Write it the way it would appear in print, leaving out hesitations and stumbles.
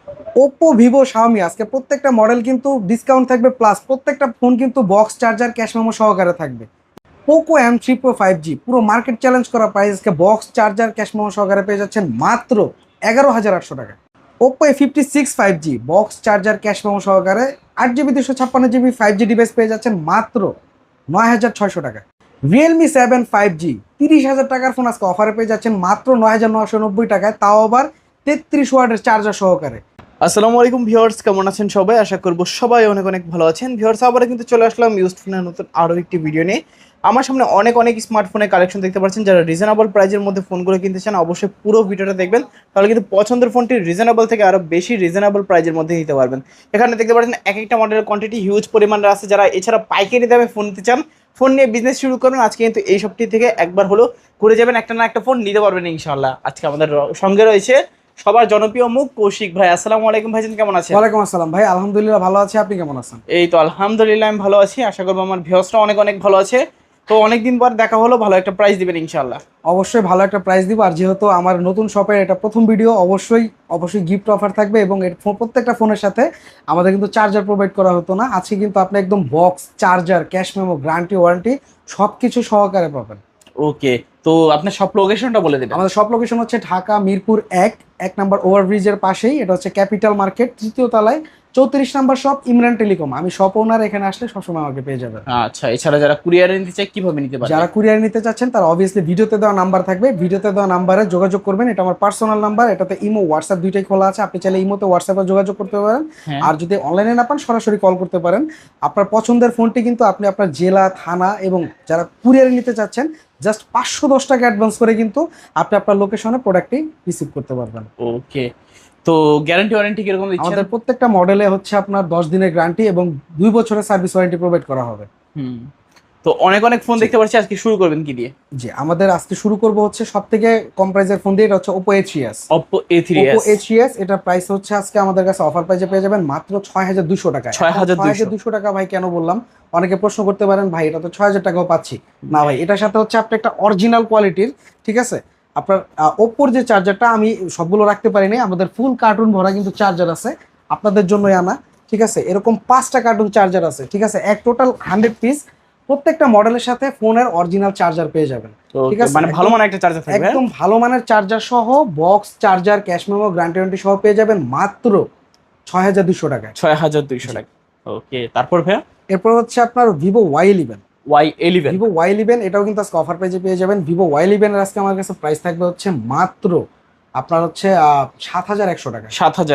Oppo, Vivo, Xiaomi আজকে প্রত্যেকটা model কিন্তু ডিসকাউন্ট থাকবে, প্লাস প্রত্যেকটা ফোন কিন্তু বক্স চার্জার ক্যাশ মেমো সহকারে থাকবে। পোকো M3 Pro 5G পুরো মার্কেট চ্যালেঞ্জ করা প্রাইস, আজকে বক্স চার্জার ক্যাশ মেমো সহকারে পেয়ে যাচ্ছেন মাত্র 11,800 টাকা। Oppo A56 5G box charger cash memo সহকারে 8GB 256GB 5G ডিভাইস পেয়ে যাচ্ছেন মাত্র 9,600 টাকা। Realme 7 5G 30,000 টাকার ফোন আজকে অফারে পেয়ে যাচ্ছেন মাত্র 9,990 টাকায়, তাও আবার 33 ওয়াটের চার্জার সহকারে। আসসালামু আলাইকুম ভিউয়ার্স, কেমন আছেন সবাই? আশা করব সবাই অনেক অনেক ভালো আছেন। ভিউয়ার্স, আবার কিন্তু চলে আসলাম ইউজড ফোনের নতুন আরও একটি ভিডিও নিয়ে। আমার সামনে অনেক অনেক স্মার্টফোনের কালেকশন দেখতে পাচ্ছেন। যারা রিজনেবল প্রাইজের মধ্যে ফোনগুলো কিনতে চান অবশ্যই পুরো ভিডিওটা দেখবেন, তাহলে কিন্তু পছন্দের ফোনটি রিজনেবল থেকে আরও বেশি রিজনেবল প্রাইজের মধ্যে নিতে পারবেন। এখানে দেখতে পাচ্ছেন এক একটা মডেলের কোয়ান্টিটি হিউজ পরিমাণে আছে। যারা এছাড়া পাইকারি দামে ফোন নিতে চান, ফোন নিয়ে বিজনেস শুরু করবেন, আজকে কিন্তু এই সবটি থেকে একবার হলো ঘুরে যাবেন, একটা না একটা ফোন নিতে পারবেন ইনশাআল্লাহ। আজকে আমাদের সঙ্গে রয়েছে সবার জনপ্রিয় মুখ কৌশিক ভাই। আসসালামু আলাইকুম ভাইজান, কেমন আছেন? ওয়ালাইকুম আসসালাম ভাই, আলহামদুলিল্লাহ ভালো আছি, আপনি কেমন আছেন? এই তো আলহামদুলিল্লাহ আমি ভালো আছি। আশা করবো আমার ভিউয়ার্সরা অনেক অনেক ভালো আছে। তো অনেকদিন পর দেখা হলো, ভালো একটা প্রাইস দিবেন ইনশাআল্লাহ। অবশ্যই ভালো একটা প্রাইস দিব, আর যেহেতু আমার নতুন শপের এটা প্রথম ভিডিও, অবশ্যই অবশ্যই গিফট অফার থাকবে, এবং এর প্রত্যেকটা ফোনের সাথে আমাদের কিন্তু চার্জার প্রোভাইড করা হতো না, আজকে কিন্তু আপনি একদম box charger cash memo guarantee warranty সব কিছু সহকারে পাবেন। ওকে, তো আপনার সব লোকেশনটা বলে দেবেন। আমাদের সব লোকেশন হচ্ছে ঢাকা মিরপুর 1 নম্বর ওভারব্রিজের পাশেই, এটা হচ্ছে ক্যাপিটাল মার্কেট, তৃতীয় তলায় 34 নম্বর শপ, ইমরান টেলিকম। আমি শপ ওনার, এখানে আসলে সবসময় আমাকে পেয়ে যাবেন। আচ্ছা, এছাড়া যারা কুরিয়ারে নিতে চায় কিভাবে নিতে পারবে? যারা কুরিয়ার নিতে চাচ্ছেন তারা অবভিয়াসলি ভিডিওতে দেওয়া নাম্বার থাকবে, ভিডিওতে দেওয়া নাম্বারে যোগাযোগ করবেন। এটা আমার পার্সোনাল নাম্বার, এটাতে ইমো হোয়াটসঅ্যাপ দুইটাই খোলা আছে, আপনি চাইলে ইমোতে হোয়াটসঅ্যাপে যোগাযোগ করতে পারেন। হ্যাঁ। আর যদি অনলাইনে না পান সরাসরি কল করতে পারেন। আপনার পছন্দের ফোনটি কিন্তু আপনি আপনার জেলা, থানা, এবং যারা কুরিয়ারে নিতে চাচ্ছেন জাস্ট 510 টাকা অ্যাডভান্স করে কিন্তু আপনি আপনার লোকেশনে প্রোডাক্টটি রিসিভ করতে পারবেন। ওকে, তো গ্যারান্টি ওয়ারেন্টি কিরকম দিচ্ছেন? আমাদের প্রত্যেকটা মডেলে হচ্ছে আপনার 10 দিনের গ্যারান্টি এবং 2 বছরের সার্ভিস ওয়ারেন্টি প্রোভাইড করা হবে। হুম, তো অনেক অনেক ফোন দেখতে পাচ্ছি, আজকে শুরু করবেন কি দিয়ে? জি, আমাদের আজকে শুরু করব হচ্ছে সব থেকে কম প্রাইসের ফোন দিয়ে, এটা হচ্ছে Oppo A3s। Oppo A3s। Oppo A3s এটা প্রাইস হচ্ছে আজকে আমাদের কাছে অফার প্রাইসে পেয়ে যাবেন মাত্র 6,200 টাকায়। 6,200 টাকা ভাই কেন বললাম, অনেকে প্রশ্ন করতে পারেন ভাই এটা তো 6,000 টাকাও পাচ্ছি না। ভাই এটার সাথে হচ্ছে আপনি একটা অরিজিনাল কোয়ালিটির, ঠিক আছে, আপনার ওপ্পোর যে চার্জারটা, আমি সবগুলো রাখতে পারি নাই, আমাদের ফুল কার্টুন ভরা কিন্তু চার্জার আছে আপনাদের জন্যই আনা, ঠিক আছে, এরকম 5টা কার্টুন চার্জার আছে, ঠিক আছে, এক টোটাল 100 পিস। প্রত্যেকটা মডেলের সাথে ফোনের অরিজিনাল চার্জার পেয়ে যাবেন, ঠিক আছে, মানে ভালো মানের একটা চার্জার থাকবে। একদম ভালো মানের চার্জার সহ box charger cash memo guarantee warranty সহ পেয়ে যাবেন মাত্র 6,200 টাকায়। 6,200 টাকা। ওকে, তারপর ভাইয়া? এরপর হচ্ছে আপনার Vivo Y11। Y11। Vivo Y11 এটাও কিন্তু আজকে অফার প্রাইসে পেয়ে যাবেন। ভিভো Y11 এর আজকে আমার কাছে প্রাইস থাকবে হচ্ছে মাত্র আপনার হচ্ছে 7,100 টাকা। 7,000